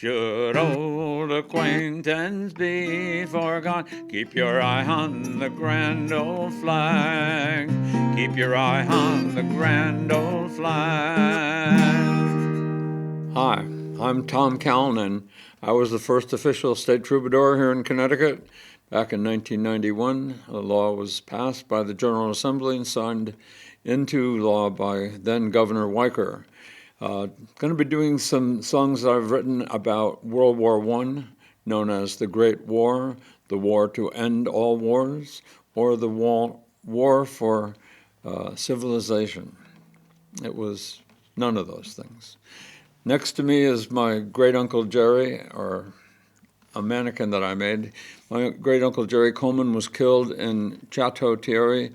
Should old acquaintance be forgot, keep your eye on the grand old flag. Keep your eye on the grand old flag. Hi, I'm Tom Callinan. I was the first official state troubadour here in Connecticut. Back in 1991, a law was passed by the General Assembly and signed into law by then Governor Weicker. Going to be doing some songs that I've written about World War I, known as the Great War, the war to end all wars, or the war for civilization. It was none of those things. Next to me is my great-uncle Jerry, or a mannequin that I made. My great-uncle Jerry Coleman was killed in Chateau Thierry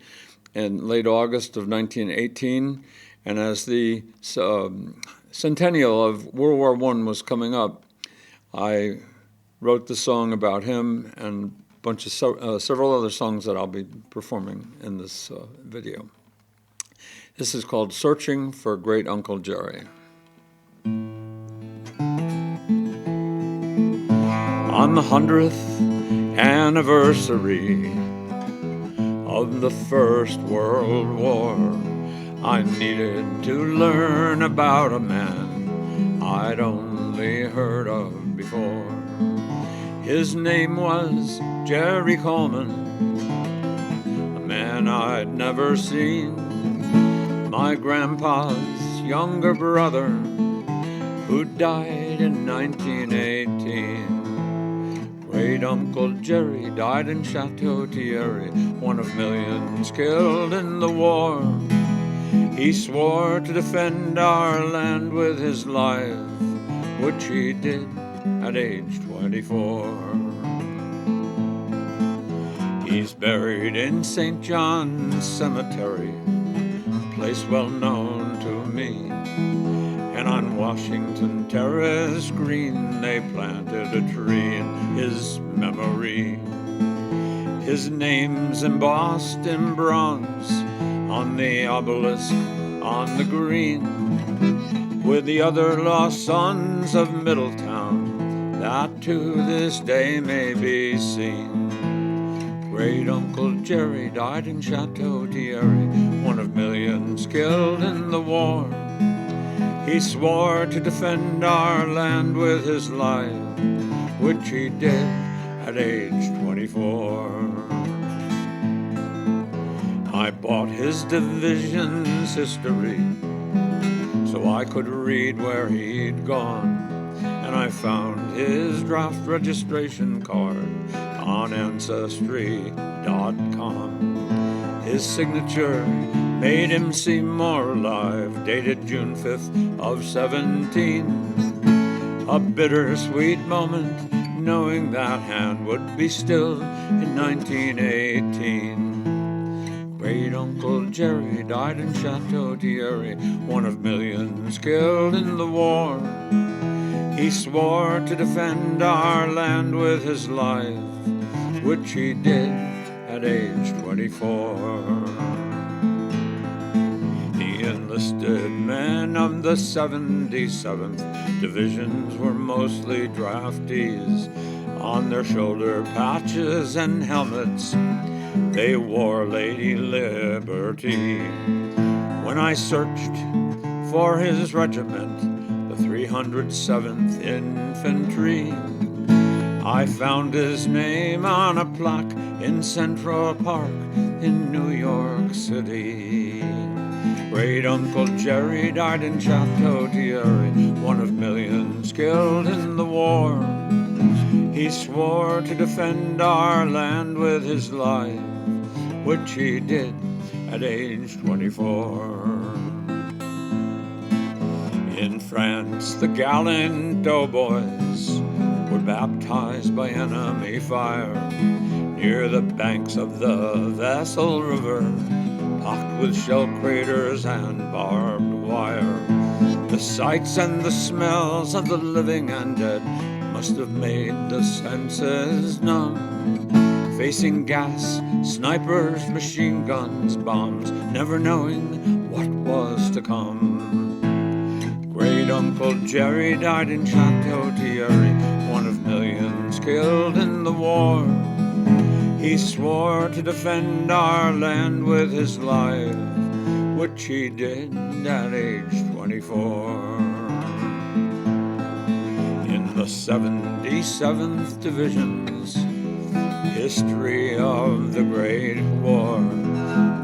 in late August of 1918. And as the centennial of World War I was coming up, I wrote the song about him and a bunch of several other songs that I'll be performing in this video. This is called Searching for Great Uncle Jerry. On the 100th anniversary of the First World War, I needed to learn about a man I'd only heard of before. His name was Jerry Coleman, a man I'd never seen. My grandpa's younger brother, who died in 1918. Great Uncle Jerry died in Chateau Thierry, one of millions killed in the war. He swore to defend our land with his life, which he did at age 24. He's buried in St. John's Cemetery, a place well known to me. And on Washington Terrace Green, they planted a tree in his memory. His name's embossed in bronze on the obelisk on the green, with the other lost sons of Middletown that to this day may be seen. Great Uncle Jerry died in Chateau Thierry, one of millions killed in the war. He swore to defend our land with his life, which he did at age 24. I bought his division's history so I could read where he'd gone, and I found his draft registration card on Ancestry.com. His signature made him seem more alive, dated June 5th of 17. A bittersweet moment, knowing that hand would be still in 1918. Great Uncle Jerry died in Chateau Thierry, one of millions killed in the war. He swore to defend our land with his life, which he did at age 24. The enlisted men of the 77th Divisions were mostly draftees. On their shoulder patches and helmets, they wore Lady Liberty. When I searched for his regiment, the 307th Infantry, I found his name on a plaque in Central Park in New York City. Great Uncle Jerry died in Chateau Thierry, one of millions killed in the war. He swore to defend our land with his life, which he did at age 24. In France, the gallant doughboys were baptized by enemy fire near the banks of the Vesle River, pocked with shell craters and barbed wire. The sights and the smells of the living and dead must have made the senses numb, facing gas, snipers, machine guns, bombs, never knowing what was to come. Great Great-uncle Jerry died in Chateau Thierry, one of millions killed in the war. He swore to defend our land with his life, which he did at age 24. In the 77th Division's history of the Great War,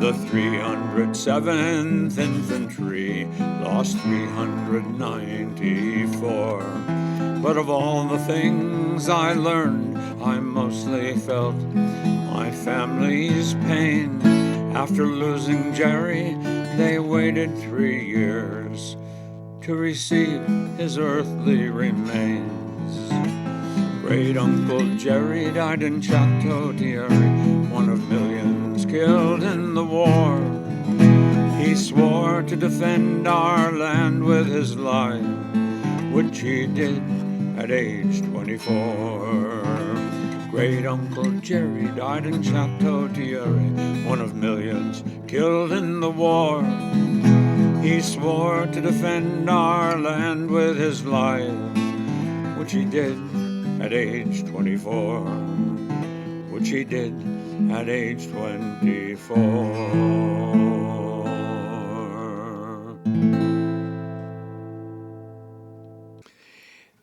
the 307th Infantry lost 394. But of all the things I learned, I mostly felt my family's pain. After losing Jerry, they waited 3 years to receive his earthly remains. Great-uncle Jerry died in Chateau Thierry, one of millions killed in the war. He swore to defend our land with his life, which he did at age 24. Great-uncle Jerry died in Chateau Thierry, one of millions killed in the war. He swore to defend our land with his life, which he did at age 24, which he did at age 24.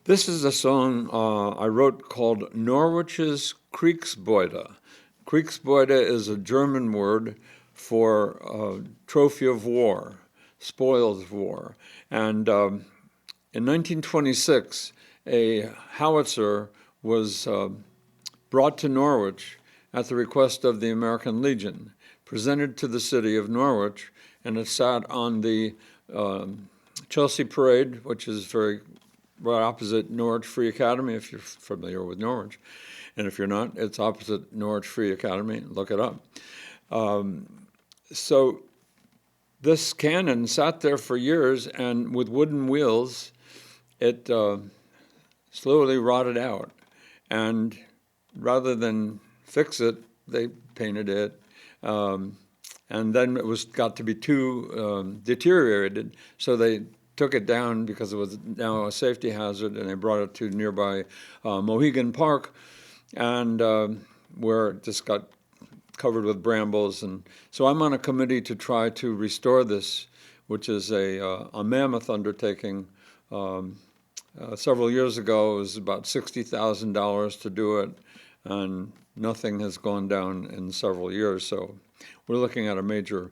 This is a song I wrote called Norwich's Kriegsbeute. Kriegsbeute is a German word for trophy of war, spoils of war. And in 1926, a howitzer was brought to Norwich at the request of the American Legion, presented to the city of Norwich, and it sat on the Chelsea Parade, which is right opposite Norwich Free Academy, if you're familiar with Norwich. And if you're not, it's opposite Norwich Free Academy. Look it up. So this cannon sat there for years, and with wooden wheels, it slowly rotted out. And rather than fix it, they painted it. And then it got to be too deteriorated, so they took it down because it was now a safety hazard, and they brought it to nearby Mohegan Park, and where it just got covered with brambles. And so I'm on a committee to try to restore this, which is a mammoth undertaking. Several years ago, it was about $60,000 to do it, and nothing has gone down in several years. So we're looking at a major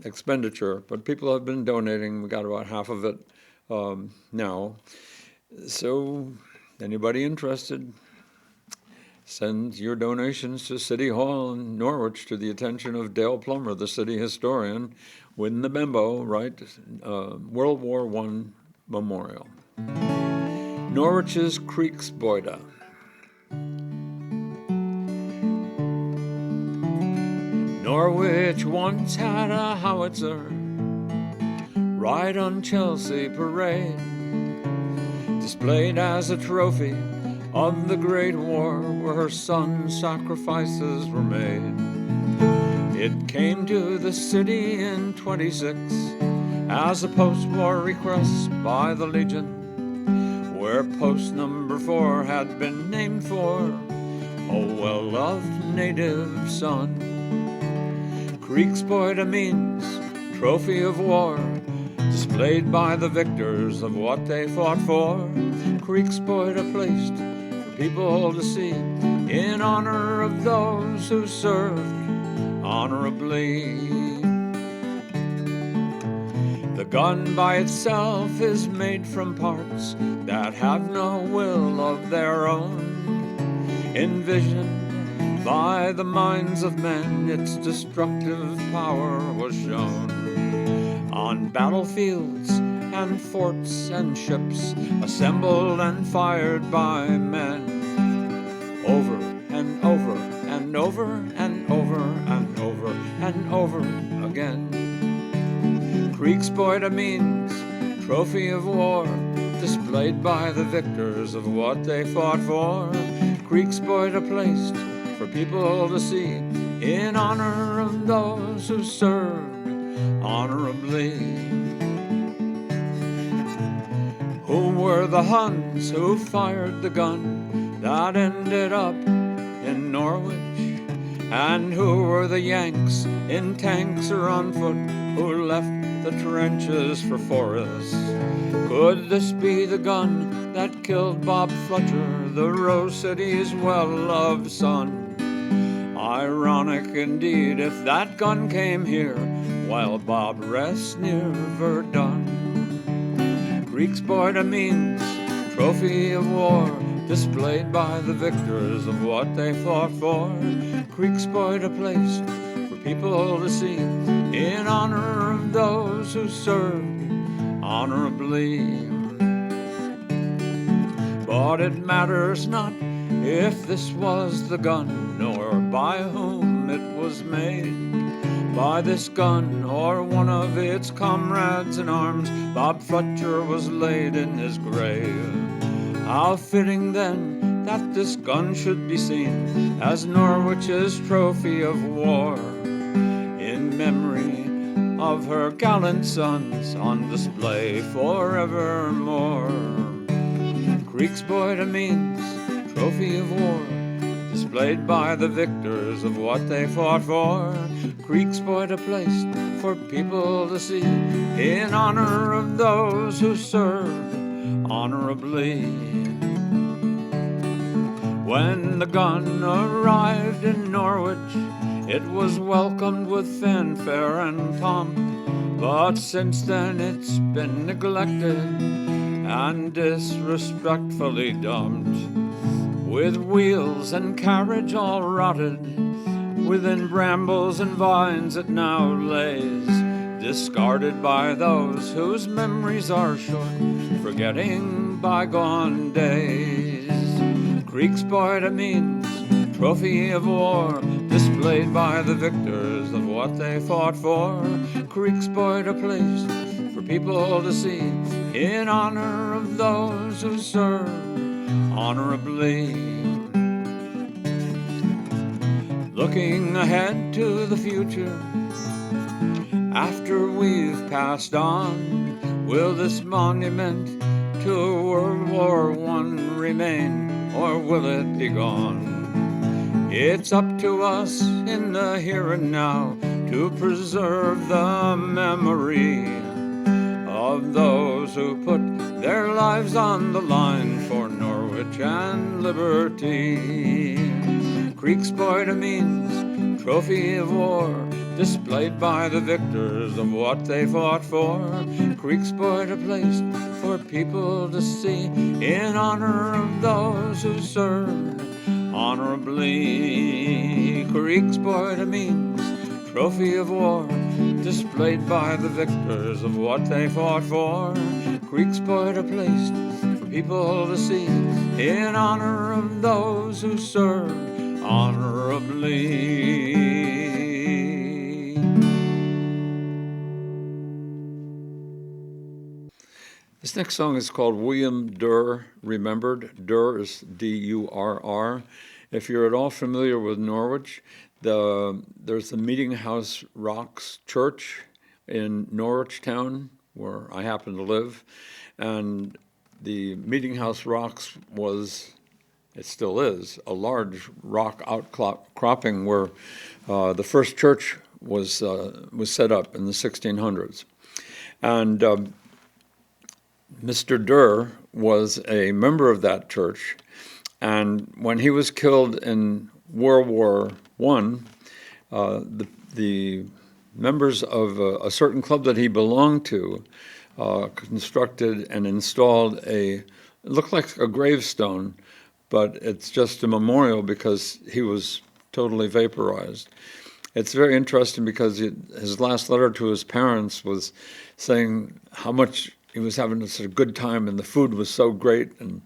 expenditure, but people have been donating. We got about half of it now. So anybody interested, send your donations to City Hall in Norwich to the attention of Dale Plummer, the city historian, with the memo, right? World War I Memorial. Norwich's Kriegsbeute. Norwich once had a howitzer right on Chelsea Parade, displayed as a trophy of the Great War where her son's sacrifices were made. It came to the city in 26 as a post-war request by the Legion, where post number 4 had been named for a well-loved native son. Kriegsbeute means trophy of war, displayed by the victors of what they fought for. Kriegsbeute placed for people to see in honor of those who served honorably. The gun by itself is made from parts that have no will of their own. Envisioned by the minds of men, its destructive power was shown. On battlefields and forts and ships, assembled and fired by men, over and over and over and over and over and over again. Kriegsbeute means trophy of war, displayed by the victors of what they fought for. Kriegsbeute placed for people to see in honor of those who served honorably. Who were the Huns who fired the gun that ended up in Norwich? And who were the Yanks in tanks or on foot who left the trenches for forests? Could this be the gun that killed Bob Fletcher, the Rose City's well-loved son? Ironic indeed if that gun came here while Bob rests near Verdun. Creek's Boyd Amin's trophy of war, displayed by the victors of what they fought for. Creek's Boyd, a place for people to see in honor of those who served honorably. But it matters not if this was the gun, nor by whom it was made. By this gun or one of its comrades in arms, Bob Fletcher was laid in his grave. How fitting then that this gun should be seen as Norwich's trophy of war, in memory of her gallant sons, on display forevermore. Creek's Boyd Amin's trophy of war, displayed by the victors of what they fought for. Creek's Boyd, a place for people to see in honor of those who served honorably. When the gun arrived in Norwich, it was welcomed with fanfare and pomp. But since then it's been neglected and disrespectfully dumped, with wheels and carriage all rotted. Within brambles and vines it now lays, discarded by those whose memories are short, forgetting bygone days. Creek's Boyd Amin's trophy of war, displayed by the victors of what they fought for. Creek's Boyd, a place for people to see in honor of those who served honorably. Looking ahead to the future, after we've passed on, will this monument to World War I remain, or will it be gone? It's up to us in the here and now to preserve the memory of those who put their lives on the line for Norwich and liberty. Creek's Boyd Amin's trophy of war, displayed by the victors of what they fought for. Creek's Boyd, a place for people to see in honor of those who served honorably. Creek's Boyd Amin's trophy of war, displayed by the victors of what they fought for. Creek's Boyd, a place for people to see in honor of those who served honorably. This next song is called William Durr Remembered. Durr is D-U-R-R. If you're at all familiar with Norwich, there's the Meeting House Rocks Church in Norwich town, where I happen to live. And the Meeting House Rocks it still is, a large rock outcropping where the first church was set up in the 1600s. And Mr. Durr was a member of that church, and when he was killed in World War I, the members of a certain club that he belonged to constructed and installed it looked like a gravestone, but it's just a memorial because he was totally vaporized. It's very interesting because his last letter to his parents was saying how much he was having a good time and the food was so great, and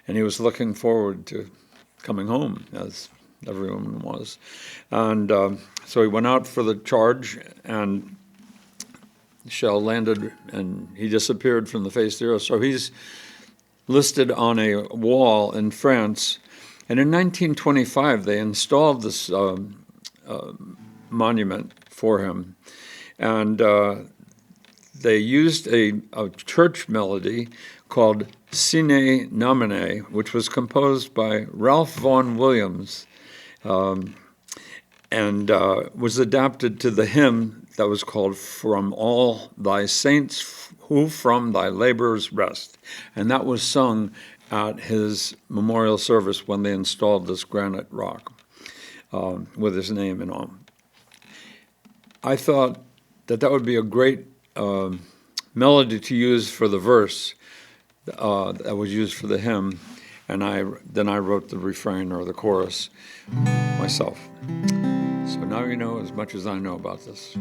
he was looking forward to coming home, as everyone was. And so he went out for the charge, and the shell landed, and he disappeared from the face of the earth. So he's listed on a wall in France. And in 1925, they installed this monument for him. And they used a church melody called Sine Nomine, which was composed by Ralph Vaughan Williams, and was adapted to the hymn that was called From All Thy Saints Who From Thy Labors Rest. And that was sung at his memorial service when they installed this granite rock with his name and all. I thought that would be a great melody to use for the verse that was used for the hymn, and then I wrote the refrain or the chorus myself. So now you know as much as I know about this.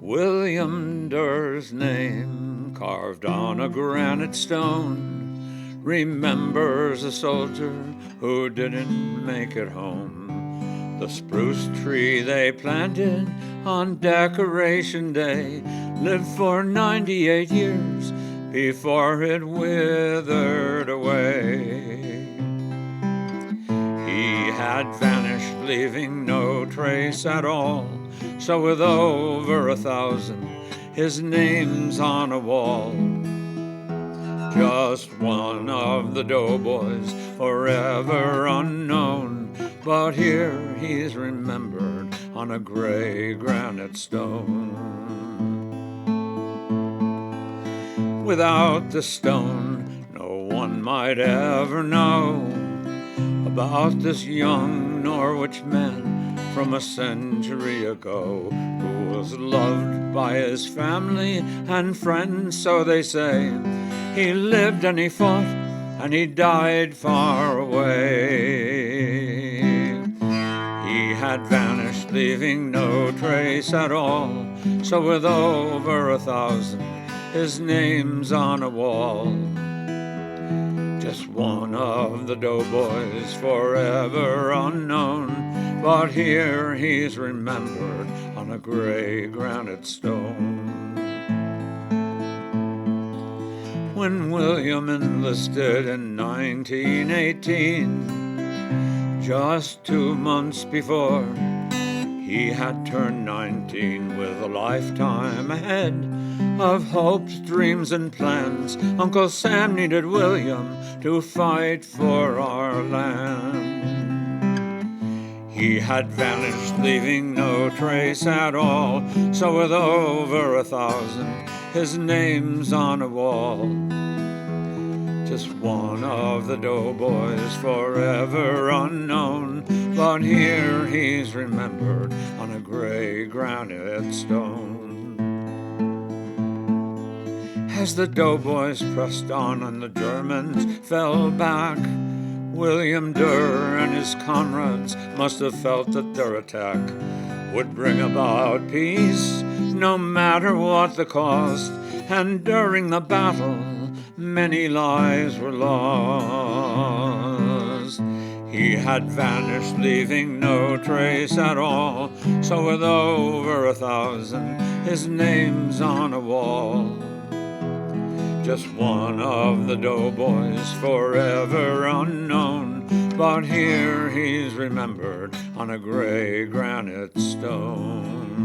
William Durr's name carved on a granite stone remembers a soldier who didn't make it home. The spruce tree they planted on Decoration Day lived for 98 years before it withered away. He had vanished, leaving no trace at all. So with over 1,000, his name's on a wall. Just one of the doughboys, forever unknown, but here he's remembered on a gray granite stone. Without the stone, no one might ever know about this young Norwich man from a century ago, who was loved by his family and friends, so they say. He lived and he fought and he died far away. He had vanished, leaving no trace at all, so with over 1,000, his name's on a wall. Just one of the doughboys, forever unknown, but here he's remembered on a gray granite stone. When William enlisted in 1918, just 2 months before, he had turned 19 with a lifetime ahead of hopes, dreams, and plans. Uncle Sam needed William to fight for our land. He had vanished, leaving no trace at all, so with over 1,000, his name's on a wall. Just one of the doughboys, forever unknown, but here he's remembered on a gray granite stone. As the doughboys pressed on and the Germans fell back, William Durr and his comrades must have felt that their attack would bring about peace, no matter what the cost. And during the battle, many lives were lost. He had vanished, leaving no trace at all, so with over 1,000, his name's on a wall. Just one of the doughboys, forever unknown, but here he's remembered on a gray granite stone.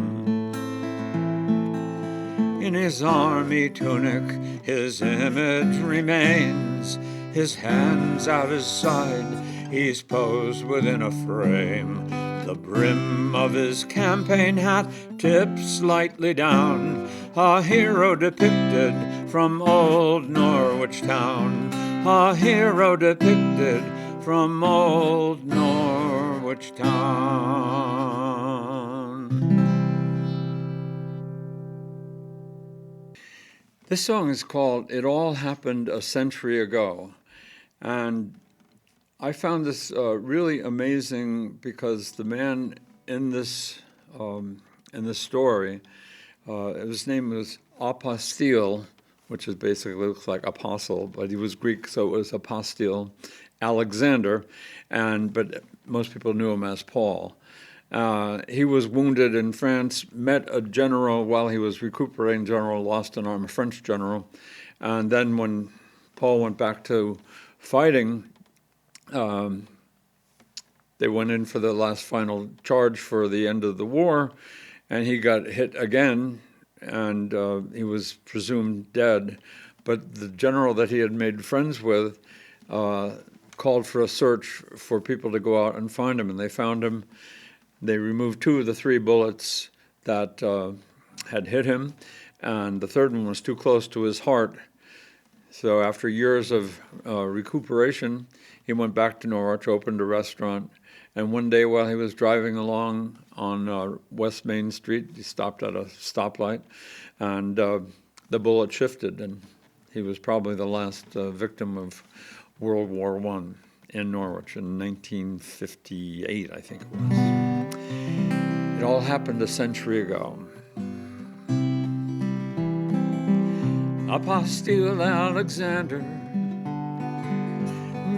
In his army tunic, his image remains, his hands at his side, he's posed within a frame. The brim of his campaign hat tips slightly down, a hero depicted from old Norwich town, a hero depicted from old Norwich town. This song is called It All Happened a Century Ago, and I found this really amazing because the man in this story, his name was Apostille, which is basically looks like apostle, but he was Greek, so it was Apostille Alexander, but most people knew him as Paul. He was wounded in France, met a general while he was recuperating, general lost an arm, a French general, and then when Paul went back to fighting, they went in for the last final charge for the end of the war, and he got hit again and he was presumed dead. But the general that he had made friends with called for a search for people to go out and find him, and they found him. They removed 2 of the 3 bullets that had hit him, and the third one was too close to his heart. So after years of recuperation, he went back to Norwich, opened a restaurant, and one day while he was driving along on West Main Street, he stopped at a stoplight, and the bullet shifted, and he was probably the last victim of World War I in Norwich in 1958, I think it was. It all happened a century ago. Apostille Alexander,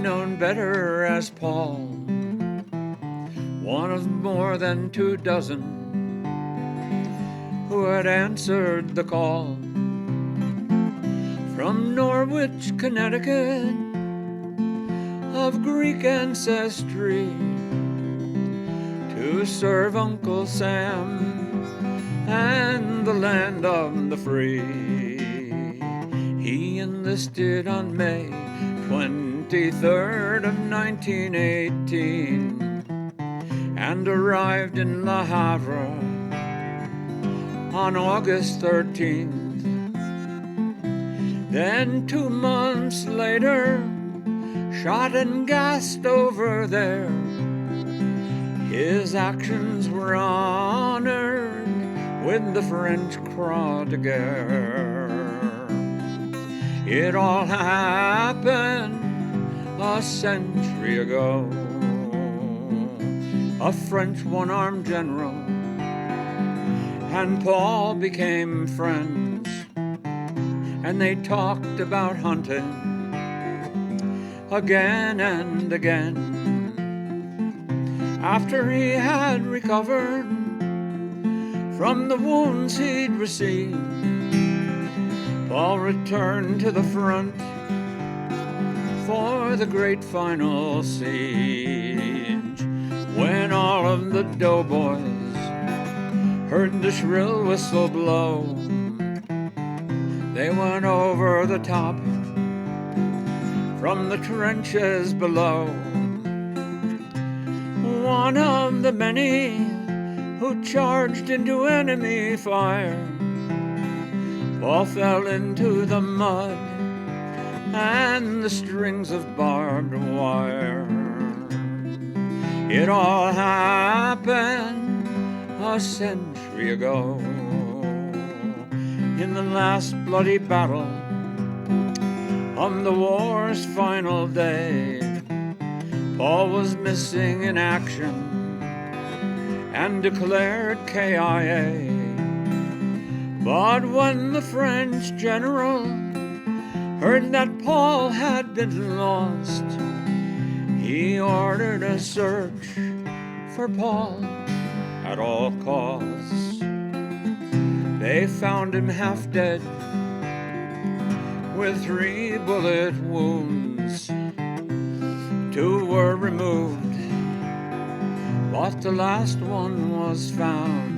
known better as Paul, one of more than 24 who had answered the call from Norwich, Connecticut, of Greek ancestry, to serve Uncle Sam and the land of the free. He enlisted on May 23rd of 1918 and arrived in Le Havre on August 13th. Then 2 months later, shot and gassed over there, his actions were honored with the French Croix de Guerre. It all happened a century ago. A French one-armed general and Paul became friends, and they talked about hunting again and again. After he had recovered from the wounds he'd received, Paul returned to the front for the great final siege. When all of the doughboys heard the shrill whistle blow, they went over the top from the trenches below. One of the many who charged into enemy fire, Paul fell into the mud and the strings of barbed wire. It all happened a century ago. In the last bloody battle on the war's final day, Paul was missing in action and declared KIA. But when the French general heard that Paul had been lost, he ordered a search for Paul at all costs. They found him half dead with 3 bullet wounds. 2 were removed, but the last one was found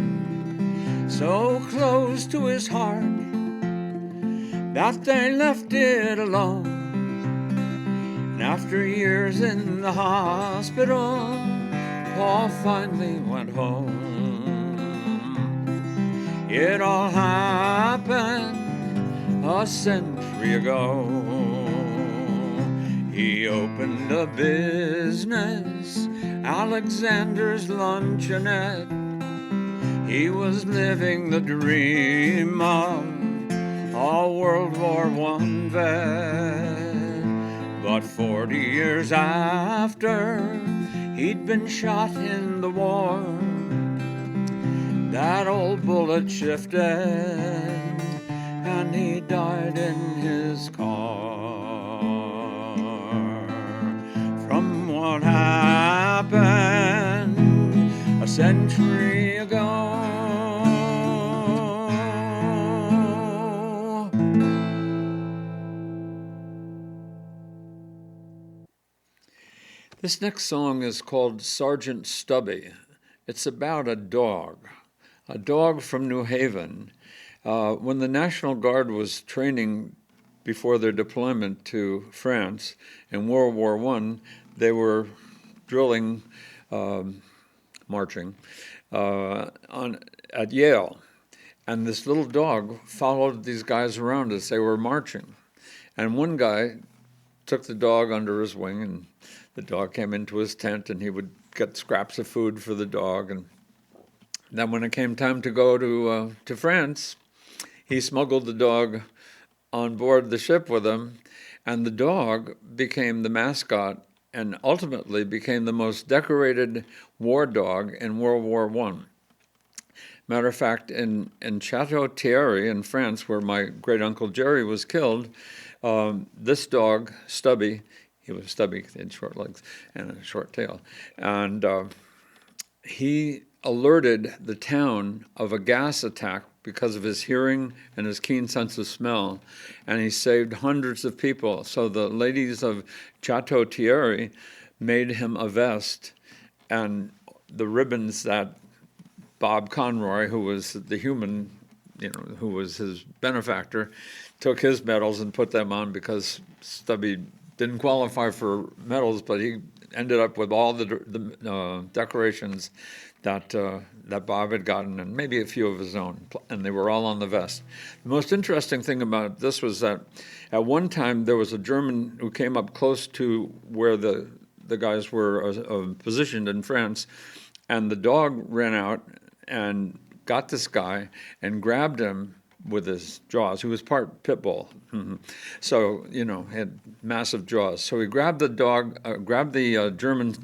so close to his heart that they left it alone. And after years in the hospital, Paul finally went home. It all happened a century ago. He opened a business, Alexander's Luncheonette. He was living the dream of a World War I vet. But 40 years after he'd been shot in the war, that old bullet shifted and he died in his car. From what happened a century ago. This next song is called Sergeant Stubby. It's about a dog from New Haven. When the National Guard was training before their deployment to France in World War I, they were drilling, marching, at Yale. And this little dog followed these guys around as they were marching. And one guy took the dog under his wing, and the dog came into his tent, and he would get scraps of food for the dog. And then when it came time to go to France, he smuggled the dog on board the ship with him, and the dog became the mascot and ultimately became the most decorated war dog in World War I. Matter of fact, in Chateau Thierry in France, where my great-uncle Jerry was killed, this dog, Stubby, he was stubby, he had short legs and a short tail, and he alerted the town of a gas attack because of his hearing and his keen sense of smell, and he saved hundreds of people. So the ladies of Chateau Thierry made him a vest, and the ribbons that Bob Conroy, who was the human, who was his benefactor, took his medals and put them on because Stubby didn't qualify for medals, but he ended up with all the decorations that Bob had gotten, and maybe a few of his own, and they were all on the vest. The most interesting thing about this was that at one time there was a German who came up close to where the guys were positioned in France, and the dog ran out and got this guy and grabbed him with his jaws. He was part pit bull, so had massive jaws. So he grabbed the dog, grabbed the German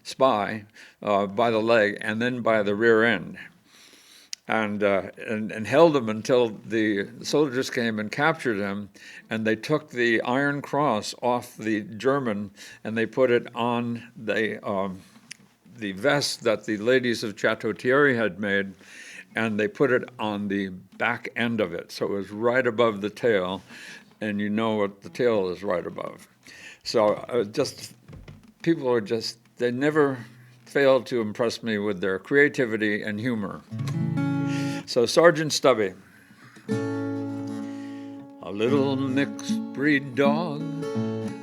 spy by the leg and then by the rear end, and held him until the soldiers came and captured him, and they took the Iron Cross off the German and they put it on the vest that the ladies of Chateau Thierry had made, and they put it on the back end of it, so it was right above the tail, and you know what the tail is right above. So people are they never failed to impress me with their creativity and humor. So Sergeant Stubby. A little mixed breed dog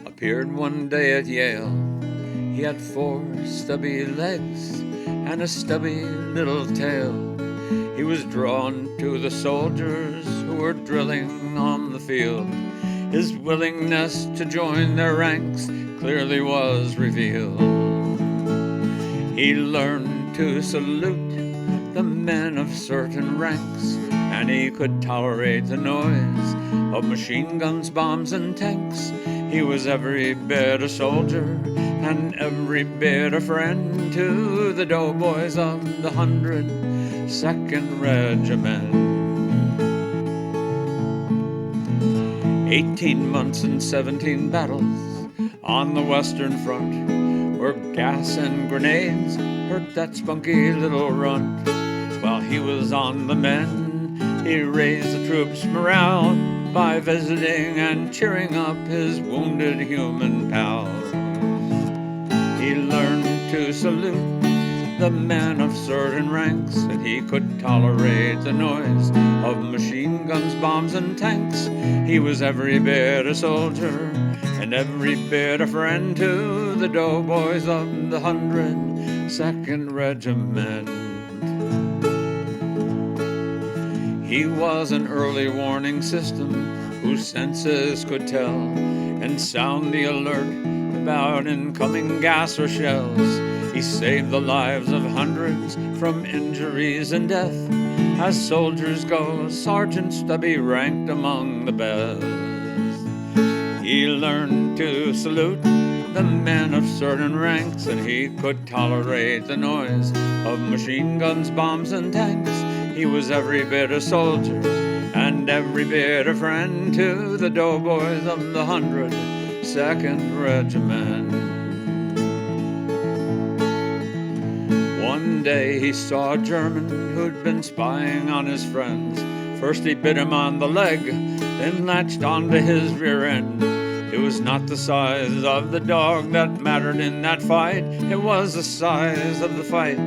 appeared one day at Yale. He had 4 stubby legs and a stubby little tail. He was drawn to the soldiers who were drilling on the field. His willingness to join their ranks clearly was revealed. He learned to salute the men of certain ranks, and he could tolerate the noise of machine guns, bombs, and tanks. He was every bit a soldier and every bit a friend to the doughboys of the 102nd Regiment. 18 months and 17 battles on the Western Front, where gas and grenades hurt that spunky little runt. While he was on the mend, he raised the troops' morale by visiting and cheering up his wounded human pals. He learned to salute the men of certain ranks, and he could tolerate the noise of machine guns, bombs, and tanks. He was every bit a soldier and every bit a friend to the doughboys of the 102nd Regiment. He was an early warning system whose senses could tell and sound the alert about incoming gas or shells. He saved the lives of hundreds from injuries and death. As soldiers go, Sergeant Stubby ranked among the best. He learned to salute the men of certain ranks, and he could tolerate the noise of machine guns, bombs, and tanks. He was every bit a soldier and every bit a friend to the doughboys of the 102nd Regiment. One day he saw a German who'd been spying on his friends. First he bit him on the leg, then latched onto his rear end. It was not the size of the dog that mattered in that fight, it was the size of the fight.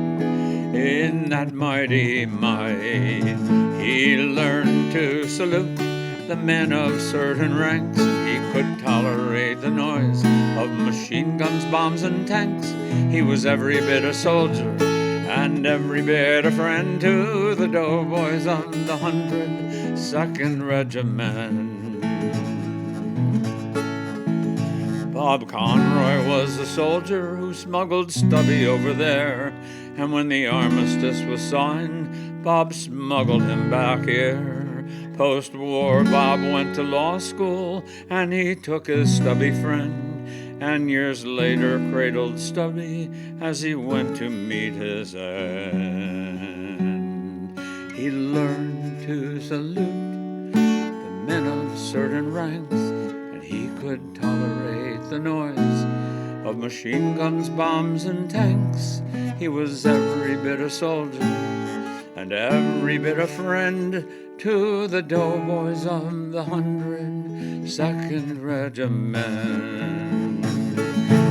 in that mighty might. He learned to salute the men of certain ranks. He could tolerate the noise of machine guns, bombs, and tanks. He was every bit a soldier and every bit a friend to the doughboys of the 102nd Regiment. Bob Conroy was the soldier who smuggled Stubby over there, and when the armistice was signed, Bob smuggled him back here. Post-war, Bob went to law school, and he took his Stubby friend, and years later cradled Stubby as he went to meet his end. He learned to salute the men of certain ranks, and he could tolerate the noise of machine guns, bombs, and tanks. He was every bit a soldier and every bit a friend to the doughboys of the 102nd Regiment.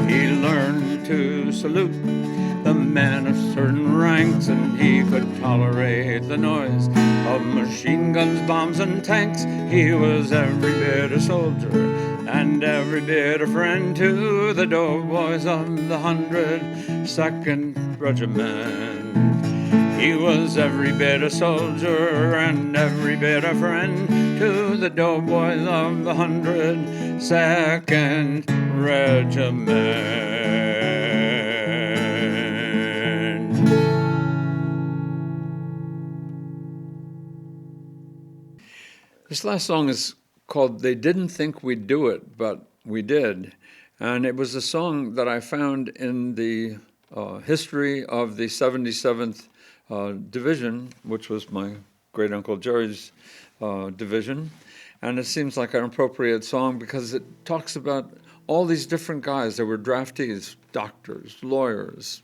He learned to salute the men of certain ranks, and he could tolerate the noise of machine guns, bombs, and tanks. He was every bit a soldier and every bit a friend to the doughboys of the 102nd Regiment. He was every bit a soldier and every bit a friend to the doughboys of the 102nd Regiment. This last song is called They Didn't Think We'd Do It, But We Did. And it was a song that I found in the history of the 77th Division, which was my great-uncle Jerry's division. And it seems like an appropriate song because it talks about all these different guys. There were draftees, doctors, lawyers,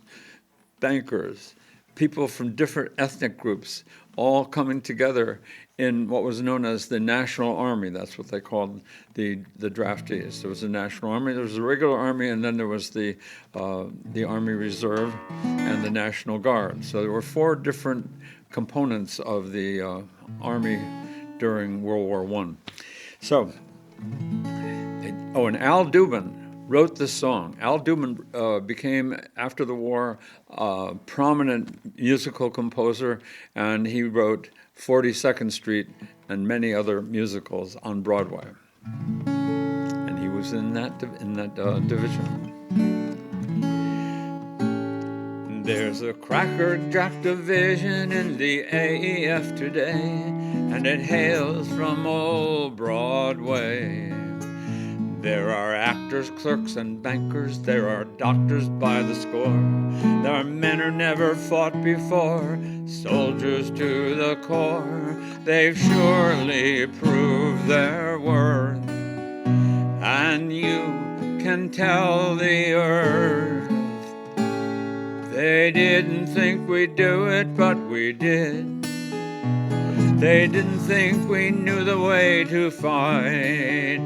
bankers, people from different ethnic groups, all coming together in what was known as the National Army. That's what they called the draftees. There was a National Army, there was a regular army, and then there was the Army Reserve and the National Guard. So there were 4 different components of the Army during World War I. So, and Al Dubin wrote this song. Al Dubin became, after the war, a prominent musical composer, and he wrote 42nd Street and many other musicals on Broadway. And he was in that division. There's a Cracker Jack division in the AEF today, and it hails from old Broadway. There are actors, clerks, and bankers. There are doctors by the score. There are men who never fought before, soldiers to the core. They've surely proved their worth, and you can tell the earth. They didn't think we'd do it, but we did. They didn't think we knew the way to fight.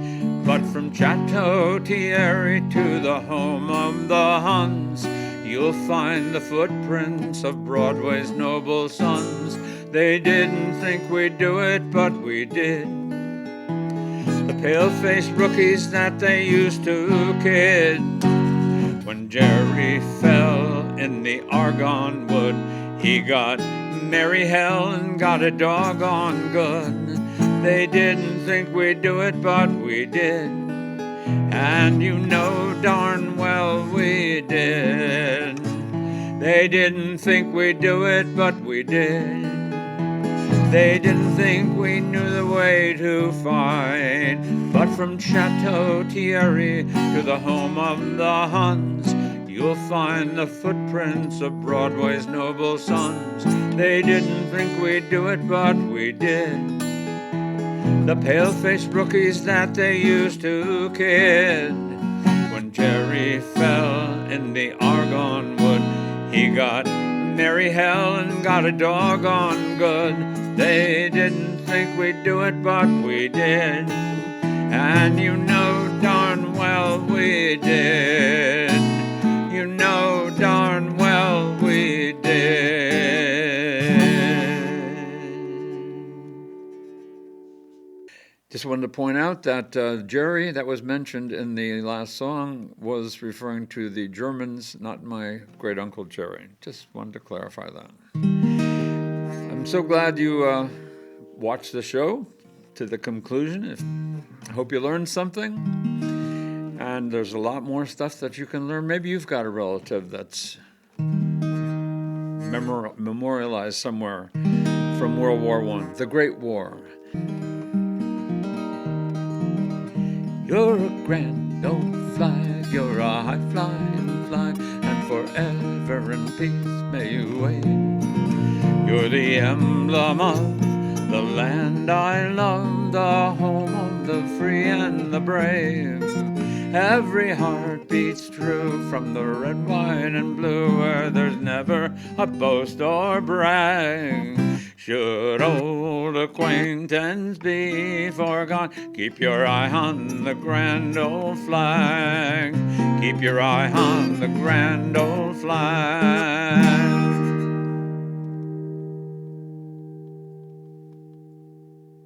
But from Chateau Thierry to the home of the Huns, you'll find the footprints of Broadway's noble sons. They didn't think we'd do it, but we did. The pale-faced rookies that they used to kid. When Jerry fell in the Argonne Wood, he got merry hell and got it doggone good. They didn't think we'd do it, but we did. And you know darn well we did. They didn't think we'd do it, but we did. They didn't think we knew the way to fight. But from Chateau Thierry to the home of the Huns, you'll find the footprints of Broadway's noble sons. They didn't think we'd do it, but we did. The pale-faced rookies that they used to kid. When Jerry fell in the Argonne Wood, he got merry hell and got a doggone good. They didn't think we'd do it, but we did. And you know darn well we did. You know darn well we did. just wanted to point out that Jerry, that was mentioned in the last song, was referring to the Germans, not my great uncle Jerry. Just wanted to clarify that. I'm so glad you watched the show to the conclusion. I hope you learned something. And there's a lot more stuff that you can learn. Maybe you've got a relative that's memorialized somewhere from World War I, the Great War. You're a grand old flag, you're a high flying flag, and forever in peace may you wave. You're the emblem of the land I love, the home of the free and the brave. Every heart beats true from the red, white, and blue, where there's never a boast or brag. Should old acquaintance be forgot, keep your eye on the grand old flag. Keep your eye on the grand old flag.